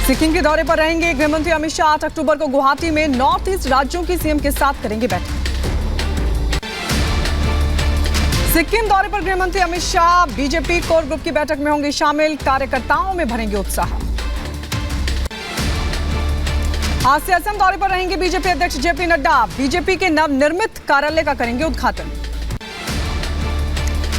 सिक्किम के दौरे पर रहेंगे गृह मंत्री अमित शाह। 8 अक्टूबर को गुवाहाटी में नॉर्थ ईस्ट राज्यों की सीएम के साथ करेंगे बैठक। सिक्किम दौरे पर गृह मंत्री Amit Shah BJP core group की बैठक में होंगे शामिल। कार्यकर्ताओं में भरेंगे उत्साह। आज से असम दौरे पर रहेंगे बीजेपी अध्यक्ष जेपी नड्डा। बीजेपी के नवनिर्मित कार्यालय का करेंगे उद्घाटन।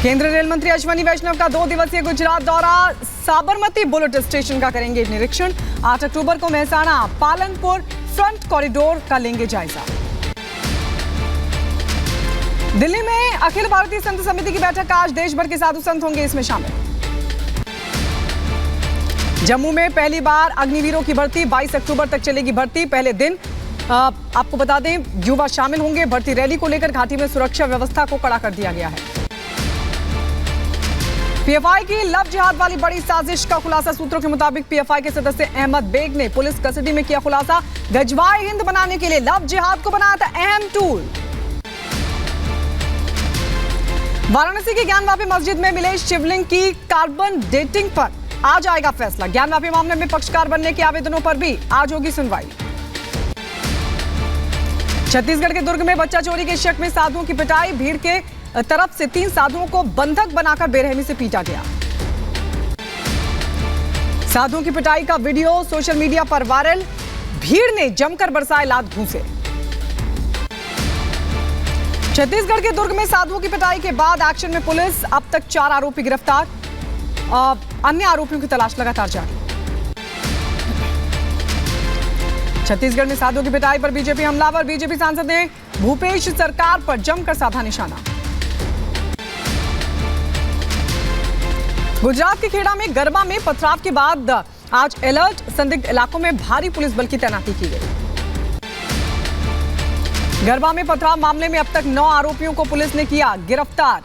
केंद्रीय रेल मंत्री अश्विनी वैष्णव का 2 दिवसीय गुजरात दौरा। साबरमती बुलेट स्टेशन का करेंगे निरीक्षण। 8 अक्टूबर को मेहसाणा पालनपुर फ्रंट कॉरिडोर का लेंगे जायजा। दिल्ली में अखिल भारतीय संत समिति की बैठक। आज देश भर के साधु संत होंगे इसमें शामिल। जम्मू में पहली बार अग्निवीरों की भर्ती। 22 अक्टूबर तक चलेगी भर्ती। पहले दिन आपको बता दें युवा शामिल होंगे। भर्ती रैली को लेकर घाटी में सुरक्षा व्यवस्था को कड़ा कर दिया गया है। पीएफआई की लव जिहाद वाली बड़ी साजिश का खुलासा। सूत्रों के मुताबिक पीएफआई के सदस्य अहमद बेग ने पुलिस कस्टडी में किया खुलासा। गजवाए हिंद बनाने के लिए लव जिहाद को बनाया था अहम टूल। वाराणसी की ज्ञानवापी मस्जिद में मिले शिवलिंग की कार्बन डेटिंग पर आज आएगा फैसला। ज्ञानवापी मामले में पक्षकार बनने के आवेदनों पर भी आज होगी सुनवाई। छत्तीसगढ़ के दुर्ग में बच्चा चोरी के शक में साधुओं की पिटाई। भीड़ के तरफ से 3 साधुओं को बंधक बनाकर बेरहमी से पीटा गया। साधुओं की पिटाई का वीडियो सोशल मीडिया पर वायरल। भीड़ ने जमकर बरसाए लात घूंसे। छत्तीसगढ़ के दुर्ग में साधुओं की पिटाई के बाद एक्शन में पुलिस। अब तक 4 आरोपी गिरफ्तार। अन्य आरोपियों की तलाश लगातार जारी। छत्तीसगढ़ में साधुओं की पिटाई पर बीजेपी हमलावर। बीजेपी सांसद ने भूपेश सरकार पर जमकर साधा निशाना। गुजरात के खेड़ा में गरबा में पथराव के बाद आज अलर्ट। संदिग्ध इलाकों में भारी पुलिस बल की तैनाती की गई। गरबा में पथराव मामले में अब तक 9 आरोपियों को पुलिस ने किया गिरफ्तार।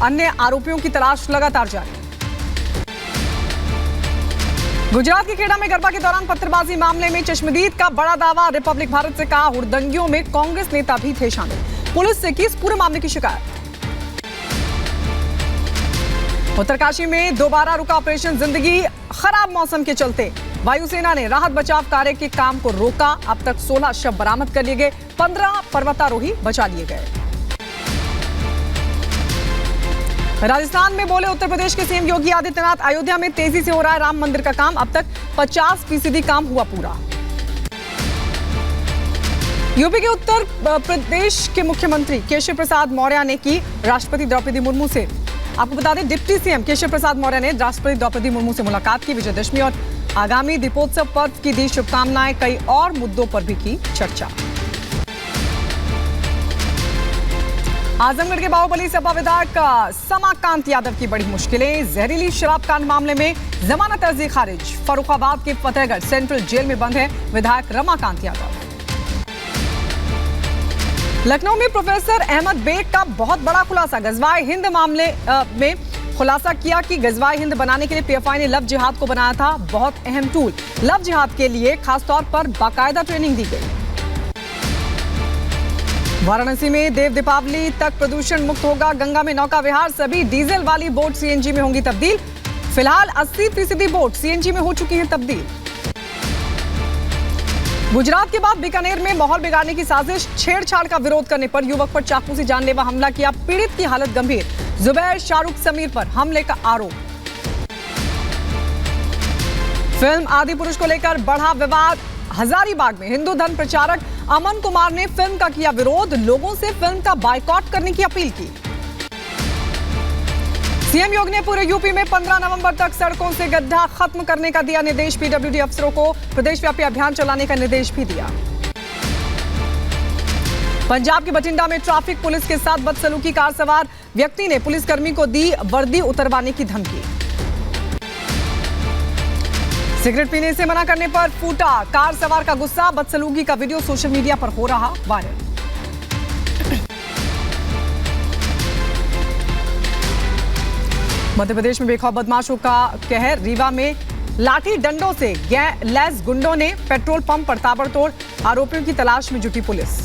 अन्य आरोपियों की तलाश लगातार जारी। गुजरात के खेड़ा में गरबा के दौरान पत्थरबाजी मामले में चश्मदीद का बड़ा दावा। रिपब्लिक भारत से कहा हुड़दंगियों में कांग्रेस नेता भी थे शामिल। पुलिस से की इस पूरे मामले की शिकायत। उत्तरकाशी में दोबारा रुका ऑपरेशन जिंदगी। खराब मौसम के चलते वायुसेना ने राहत बचाव कार्य के काम को रोका। अब तक 16 शव बरामद कर लिए गए। 15 पर्वतारोही बचा लिए गए। राजस्थान में बोले उत्तर प्रदेश के सीएम योगी आदित्यनाथ। अयोध्या में तेजी से हो रहा है राम मंदिर का काम। अब तक 50% काम हुआ पूरा। यूपी के उत्तर प्रदेश के मुख्यमंत्री केशव प्रसाद मौर्य ने की राष्ट्रपति द्रौपदी मुर्मू से। आपको बता दें डिप्टी सीएम केशव प्रसाद मौर्य ने राष्ट्रपति द्रौपदी मुर्मू से मुलाकात की। विजयदशमी और आगामी दीपोत्सव पर्व की दी शुभकामनाएं। कई और मुद्दों पर भी की चर्चा। आजमगढ़ के बाहुबली सपा विधायक समाकांत यादव की बड़ी मुश्किलें। जहरीली शराब कांड मामले में जमानत अर्जी खारिज। फर्रुखाबाद के फतेहगढ़ सेंट्रल जेल में बंद है विधायक रमाकांत यादव। लखनऊ में प्रोफेसर अहमद बेग का बहुत बड़ा खुलासा। गजवाए हिंद मामले में खुलासा किया कि गजवाए हिंद बनाने के लिए पीएफआई ने लव जिहाद को बनाया था बहुत अहम टूल। लव जिहाद के लिए खासतौर पर बाकायदा ट्रेनिंग दी गई। वाराणसी में देव दीपावली तक प्रदूषण मुक्त होगा गंगा में नौका विहार। सभी डीजल वाली बोट सीएनजी में होंगी तब्दील। फिलहाल 80% बोट सीएनजी में हो चुकी हैं तब्दील। गुजरात के बाद बीकानेर में माहौल बिगाड़ने की साजिश। छेड़छाड़ का विरोध करने पर युवक पर चाकू से जानलेवा हमला किया। पीड़ित की हालत गंभीर। जुबैर शाहरुख समीर पर हमले का आरोप। फिल्म आदि पुरुष को लेकर बढ़ा विवाद। हजारीबाग में हिंदू धर्म प्रचारक अमन कुमार ने फिल्म का किया विरोध। लोगों से फिल्म का बायकॉट करने की अपील की। सीएम योगी ने पूरे यूपी में 15 नवंबर तक सड़कों से गड्ढा खत्म करने का दिया निर्देश। पीडब्ल्यूडी अफसरों को प्रदेशव्यापी अभियान चलाने का निर्देश भी दिया। पंजाब के बठिंडा में ट्रैफिक पुलिस के साथ बदसलूकी। कार सवार व्यक्ति ने पुलिसकर्मी को दी वर्दी उतरवाने की धमकी। सिगरेट पीने से मना करने पर फूटा कार सवार का गुस्सा। बदसलूकी का वीडियो सोशल मीडिया पर हो रहा वायरल। मध्य प्रदेश में बेखौफ बदमाशों का कहर। रीवा में लाठी डंडों से लैस गुंडों ने पेट्रोल पंप पर ताबड़तोड़। आरोपियों की तलाश में जुटी पुलिस।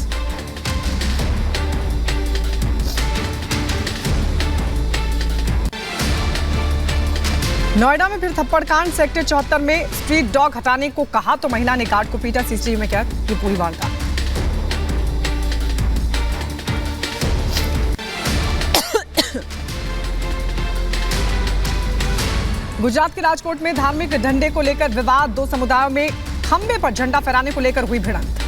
नोएडा में फिर थप्पड़ कांड। सेक्टर 74 में स्ट्रीट डॉग हटाने को कहा तो महिला ने गार्ड को पीटा। सीसीटीवी में कैद ये पूरी वारदात। गुजरात के राजकोट में धार्मिक झंडे को लेकर विवाद। दो समुदायों में खंबे पर झंडा फहराने को लेकर हुई भिड़ंत।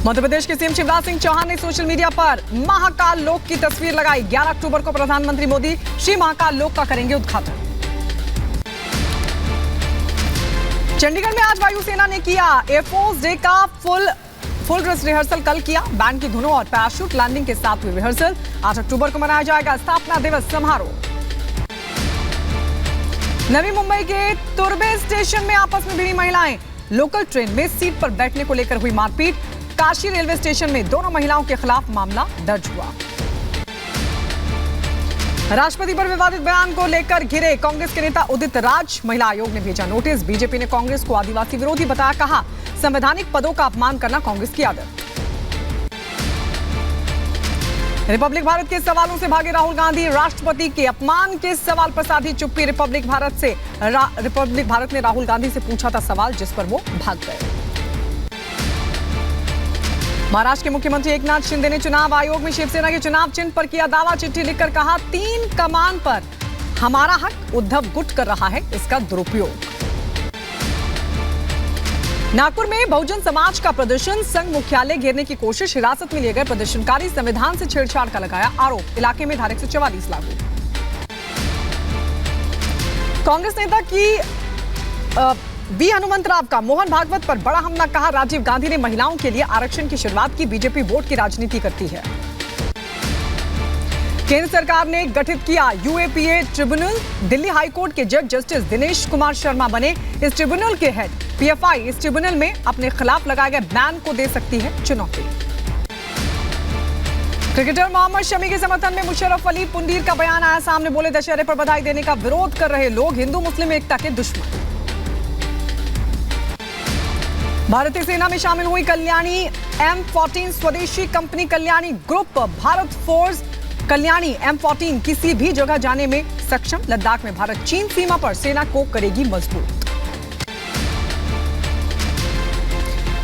मध्य प्रदेश के सीएम शिवराज सिंह चौहान ने सोशल मीडिया पर महाकाल लोक की तस्वीर लगाई। 11 अक्टूबर को प्रधानमंत्री मोदी श्री महाकाल लोक का करेंगे उद्घाटन। चंडीगढ़ में आज वायुसेना ने किया एयरफोर्स डे का फुल ड्रेस रिहर्सल कल किया। बैंड की धुनों और पैराशूट लैंडिंग के साथ हुई रिहर्सल। 8 अक्टूबर को मनाया जाएगा स्थापना दिवस समारोह। नवी मुंबई के तुर्बे स्टेशन में आपस में भिड़ी महिलाएं। लोकल ट्रेन में सीट पर बैठने को लेकर हुई मारपीट। काशी रेलवे स्टेशन में दोनों महिलाओं के खिलाफ मामला दर्ज हुआ। राष्ट्रपति पर विवादित बयान को लेकर घिरे कांग्रेस के नेता उदित राज। महिला आयोग ने भेजा नोटिस। बीजेपी ने कांग्रेस को आदिवासी विरोधी बताया। कहा संवैधानिक पदों का अपमान करना कांग्रेस की आदत। रिपब्लिक भारत के सवालों से भागे राहुल गांधी। राष्ट्रपति के अपमान के सवाल पर साधी चुप्पी रिपब्लिक भारत से। रिपब्लिक भारत ने राहुल गांधी से पूछा था सवाल, जिस पर वो भाग गए। महाराष्ट्र के मुख्यमंत्री एकनाथ शिंदे ने चुनाव आयोग में शिवसेना के चुनाव चिन्ह पर किया दावा। चिट्ठी लिखकर कहा 3 कमान पर हमारा हक उद्धव गुट कर रहा है इसका दुरुपयोग। नागपुर में बहुजन समाज का प्रदर्शन। संघ मुख्यालय घेरने की कोशिश। हिरासत में लिए गए प्रदर्शनकारी। संविधान से छेड़छाड़ का लगाया आरोप। इलाके में धारा 144 लागू। कांग्रेस नेता की वी हनुमंतराव का मोहन भागवत पर बड़ा हमला। कहा राजीव गांधी ने महिलाओं के लिए आरक्षण की शुरुआत की। बीजेपी वोट की राजनीति करती है। केंद्र सरकार ने गठित किया यूएपीए ट्रिब्यूनल। दिल्ली हाईकोर्ट के जज जस्टिस दिनेश कुमार शर्मा बने इस ट्रिब्यूनल के हेड। पीएफआई इस ट्रिब्यूनल में अपने खिलाफ लगाए गए बैन को दे सकती है चुनौती। क्रिकेटर मोहम्मद शमी के समर्थन में मुशर्रफ अली पुंडीर का बयान आया सामने। बोले दशहरे पर बधाई देने का विरोध कर रहे लोग हिंदू मुस्लिम एकता के दुश्मन। भारतीय सेना में शामिल हुई कल्याणी M14 स्वदेशी company Kalyani group. Bharat force Kalyani M14 किसी भी जगह जाने में सक्षम। लद्दाख में भारत चीन सीमा पर सेना को करेगी मजबूत।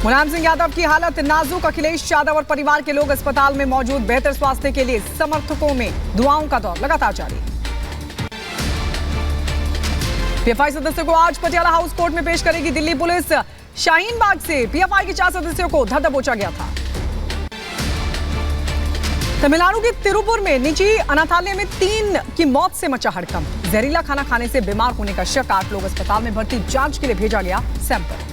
मुलायम सिंह यादव की हालत नाजुक। अखिलेश यादव और परिवार के लोग अस्पताल में मौजूद। बेहतर स्वास्थ्य के लिए समर्थकों में दुआओं का दौर लगातार जारी। पीएफआई सदस्यों को आज पटियाला हाउस कोर्ट में पेश करेगी दिल्ली पुलिस। शाहीन बाग से पीएफआई के 4 सदस्यों को धर दबोचा गया था। तमिलनाडु के तिरुपुर में निजी अनाथालय में 3 की मौत से मचा हड़कंप। जहरीला खाना खाने से बीमार होने का शक। 8 लोग अस्पताल में भर्ती। जांच के लिए भेजा गया सैंपल।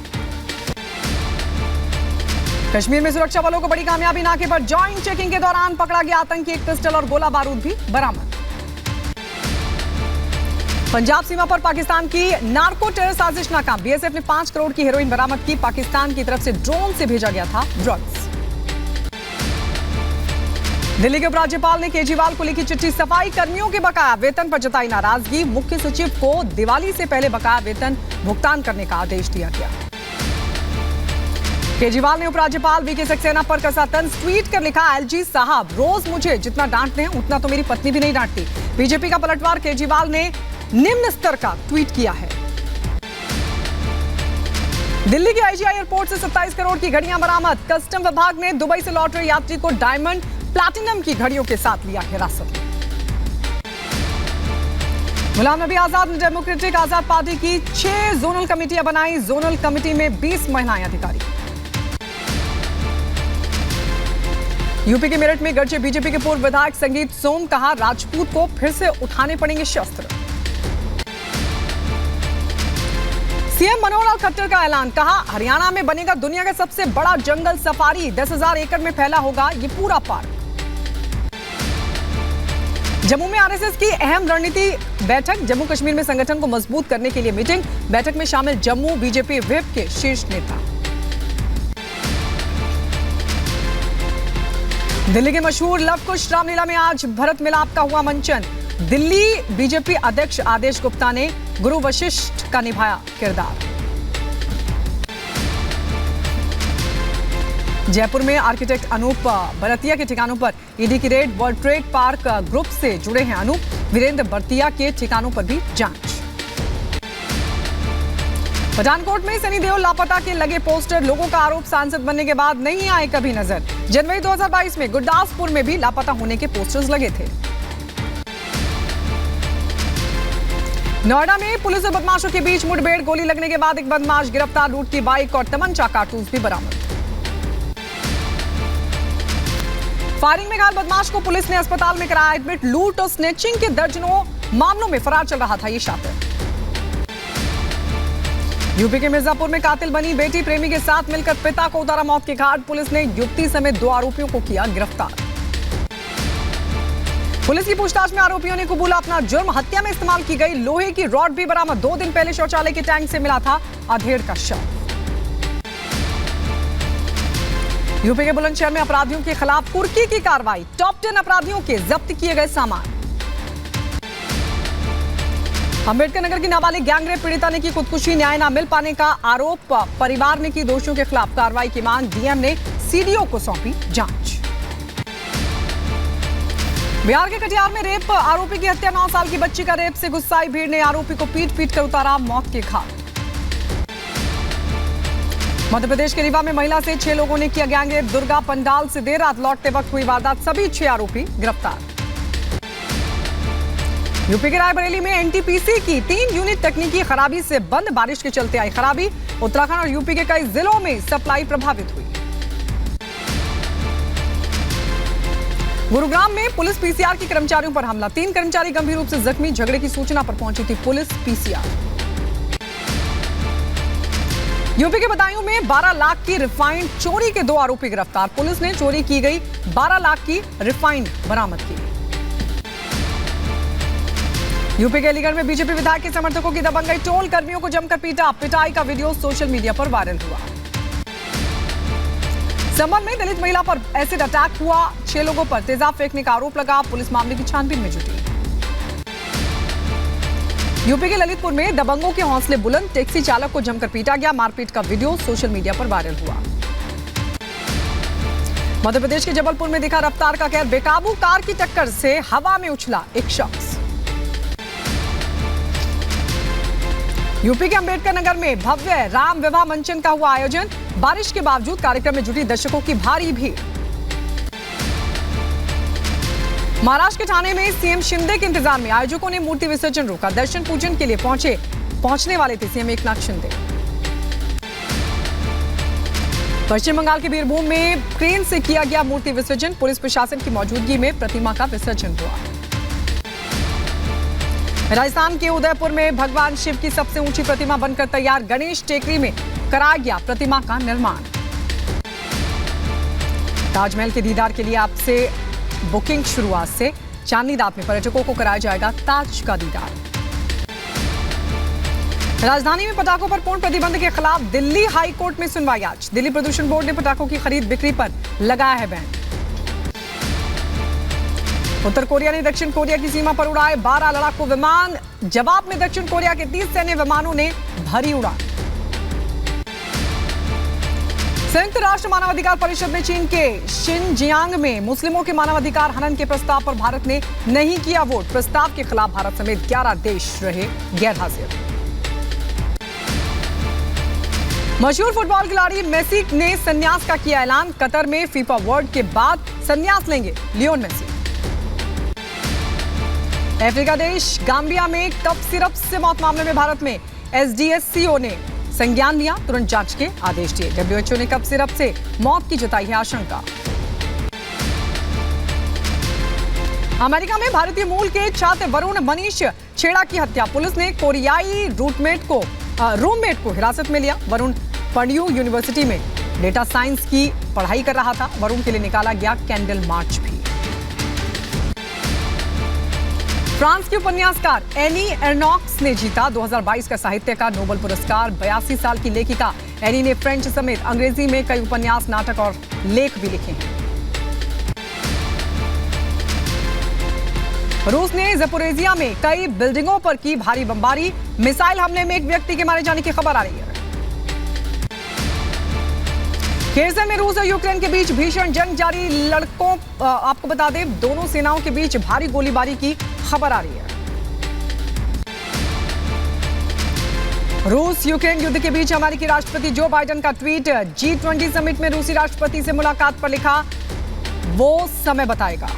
कश्मीर में सुरक्षा बलों को बड़ी कामयाबी। नाके पर जॉइंट चेकिंग के दौरान पकड़ा गया आतंकी। एक पिस्टल और गोला बारूद भी बरामद। पंजाब सीमा पर पाकिस्तान की नार्को टेरर साजिश नाकाम। बीएसएफ ने 5 करोड़ की हेरोइन बरामद की। पाकिस्तान की तरफ से ड्रोन से भेजा गया था ड्रग्स। दिल्ली के उपराज्यपाल ने केजरीवाल को लिखी चिट्ठी। सफाई कर्मियों के बकाया वेतन पर जताई नाराजगी। मुख्य सचिव को दिवाली से पहले बकाया वेतन भुगतान करने का आदेश दिया गया। केजरीवाल ने उपराज्यपाल वीके सक्सेना पर कसा तंज। ट्वीट कर लिखा एलजी साहब रोज मुझे जितना डांटते हैं उतना तो मेरी पत्नी भी नहीं डांटती। बीजेपी का पलटवार। केजरीवाल ने निम्न स्तर का ट्वीट किया है। दिल्ली के आईजीआई एयरपोर्ट से 27 करोड़ की घड़ियां बरामद। कस्टम विभाग ने दुबई से लौट रहे यात्री को डायमंड प्लैटिनम की घड़ियों के साथ लिया हिरासत में। गुलाम नबी आजाद ने डेमोक्रेटिक आजाद पार्टी की 6 जोनल कमेटियां बनाई। जोनल कमेटी में 20 महिलाएं अधिकारी। यूपी के मेरठ में गरजे बीजेपी के पूर्व विधायक संगीत सोम। कहा राजपूत को फिर से उठाने पड़ेंगे शस्त्र। सीएम मनोहर लाल खट्टर का ऐलान। कहा हरियाणा में बनेगा दुनिया का सबसे बड़ा जंगल सफारी। 10,000 एकड़ में फैला होगा ये पूरा पार्क। जम्मू में आरएसएस की अहम रणनीति बैठक। जम्मू कश्मीर में संगठन को मजबूत करने के लिए मीटिंग। बैठक में शामिल जम्मू बीजेपी व्हिप के शीर्ष नेता। दिल्ली के मशहूर लव कुश रामलीला में आज भरत मिलाप का हुआ मंचन। दिल्ली बीजेपी अध्यक्ष आदेश गुप्ता ने गुरु वशिष्ठ का निभाया किरदार। जयपुर में आर्किटेक्ट अनूप बरतिया के ठिकानों पर ईडी की red. World trade park group से जुड़े हैं अनूप। वीरेंद्र बरतिया के ठिकानों पर भी जांच। पठानकोट में सनी देओल लापता के लगे पोस्टर। लोगों का आरोप सांसद बनने के बाद नहीं आए कभी नजर। जनवरी 2022 में गुरदासपुर में भी लापता होने के पोस्टर्स लगे थे। नोएडा में पुलिस और बदमाशों के बीच मुठभेड़। गोली लगने के बाद एक बदमाश गिरफ्तार। लूट की बाइक और तमंचा कारतूस भी बरामद। फायरिंग में घायल बदमाश को पुलिस ने अस्पताल में कराया एडमिट। लूट और स्नेचिंग के दर्जनों मामलों में फरार चल रहा था ये शातिर। यूपी के मिर्जापुर में कातिल बनी बेटी। प्रेमी के साथ मिलकर पिता को उतारा मौत के घाट। पुलिस ने युवती समेत 2 आरोपियों को किया गिरफ्तार। पुलिस की पूछताछ में आरोपियों ने कबूला अपना जुर्म। हत्या में इस्तेमाल की गई लोहे की रॉड भी बरामद। 2 दिन पहले शौचालय के टैंक से मिला था अधेड़ का शव। यूपी के बुलंदशहर में अपराधियों के खिलाफ कुर्की की कार्रवाई। टॉप 10 अपराधियों के जब्त किए गए सामान। अंबेडकर नगर की नाबालिग गैंगरेप पीड़िता ने की खुदकुशी। न्याय न मिल पाने का आरोप। परिवार ने की दोषियों के खिलाफ कार्रवाई की मांग। डीएम ने सीडीओ को सौंपी जांच। बिहार के कटिहार में रेप आरोपी की हत्या। 9 साल की बच्ची का रेप से गुस्साई भीड़ ने आरोपी को पीट कर उतारा मौत के घाट। मध्य प्रदेश के रीवा में महिला से 6 लोगों ने किया गैंगरेप। दुर्गा पंडाल से देर रात लौटते वक्त हुई वारदात। सभी 6 आरोपी गिरफ्तार। यूपी के रायबरेली में एनटीपीसी की 3 यूनिट तकनीकी खराबी से बंद। बारिश के चलते आई खराबी। उत्तराखंड और यूपी के कई जिलों में सप्लाई प्रभावित हुई। गुरुग्राम में पुलिस पीसीआर के कर्मचारियों पर हमला। 3 कर्मचारी गंभीर रूप से जख्मी। झगड़े की सूचना पर पहुंची थी पुलिस पीसीआर। यूपी के बदायूं में 12 लाख की रिफाइंड चोरी के 2 आरोपी गिरफ्तार। पुलिस ने चोरी की गई 12 लाख की रिफाइंड बरामद की। यूपी के अलीगढ़ में बीजेपी विधायक के समर्थकों की दबंगई। टोल कर्मियों को जमकर पीटा। पिटाई का वीडियो सोशल मीडिया पर वायरल हुआ। संभल में दलित महिला पर एसिड अटैक हुआ। 6 लोगों पर तेजाब फेंकने का आरोप लगा। पुलिस मामले की छानबीन में जुटी। यूपी के ललितपुर में दबंगों के हौसले बुलंद। टैक्सी चालक को जमकर पीटा गया। मारपीट का वीडियो सोशल मीडिया पर वायरल हुआ। मध्य प्रदेश के जबलपुर में दिखा रफ्तार का कहर। बेकाबू कार की टक्कर से हवा में उछला एक शख्स। यूपी के अंबेडकर नगर में भव्य राम विवाह मंचन का हुआ आयोजन। बारिश के बावजूद कार्यक्रम में जुटी दर्शकों की भारी भीड़। महाराष्ट्र के ठाणे में सीएम शिंदे के इंतजार में आयोजकों ने मूर्ति विसर्जन रोका। दर्शन पूजन के लिए पहुंचने वाले थे सीएम एकनाथ शिंदे। पश्चिम बंगाल के बीरभूम में क्रेन से किया गया मूर्ति विसर्जन। पुलिस प्रशासन की मौजूदगी में प्रतिमा का विसर्जन हुआ। राजस्थान के उदयपुर में भगवान शिव की सबसे ऊंची प्रतिमा बनकर तैयार। गणेश टेकरी में कराया गया प्रतिमा का निर्माण। ताजमहल के दीदार के लिए आपसे बुकिंग शुरुआत से। चांदनी रात में पर्यटकों को कराया जाएगा ताज का दीदार। राजधानी में पटाखों पर पूर्ण प्रतिबंध के खिलाफ दिल्ली हाई कोर्ट में सुनवाई आज। दिल्ली प्रदूषण बोर्ड ने पटाखों की खरीद बिक्री पर लगाया है बैन। उत्तर कोरिया ने दक्षिण कोरिया की सीमा पर उड़ाए 12 लड़ाकू विमान। जवाब में दक्षिण कोरिया के 30 सैन्य विमानों ने भरी उड़ान। संयुक्त राष्ट्र मानवाधिकार परिषद में चीन के शिनजियांग में मुस्लिमों के मानवाधिकार हनन के प्रस्ताव पर भारत ने नहीं किया वोट। प्रस्ताव के खिलाफ भारत समेत 11 देश रहे गैर हाजिर। मशहूर फुटबॉल खिलाड़ी मेसी ने संन्यास का किया ऐलान। कतर में फीफा वर्ल्ड के बाद संन्यास लेंगे लियोन मेसी। अफ्रीका देश गाम्बिया में कफ सिरप से मौत मामले में भारत में एसडीएससीओ ने संज्ञान लिया। तुरंत जांच के आदेश दिए। डब्ल्यूएचओ ने कफ सिरप से मौत की जताई है आशंका। अमेरिका में भारतीय मूल के छात्र वरुण मनीष छेड़ा की हत्या। पुलिस ने कोरियाई रूममेट को हिरासत में लिया। वरुण पर्ड्यू यूनिवर्सिटी में डेटा साइंस की पढ़ाई कर रहा था। वरुण के लिए निकाला गया कैंडल मार्च भी। फ्रांस के उपन्यासकार एनी एर्नॉक्स ने जीता 2022 का साहित्य का नोबेल पुरस्कार। 82 साल की लेखिका एनी ने फ्रेंच समेत अंग्रेजी में कई उपन्यास, नाटक और लेख भी लिखे हैं। रूस ने ज़पोरिजिया में कई बिल्डिंगों पर की भारी बमबारी, मिसाइल हमले में एक व्यक्ति के मारे जाने की खबर आ रही है। केरसन में रूस और यूक्रेन के बीच भीषण जंग जारी, आपको बता दें दोनों सेनाओं के बीच भारी गोलीबारी की खबर आ रही है। रूस यूक्रेन युद्ध के बीच अमेरिकी राष्ट्रपति जो बाइडेन का ट्वीट, G20 समिट में रूसी राष्ट्रपति से मुलाकात पर लिखा, वो समय बताएगा।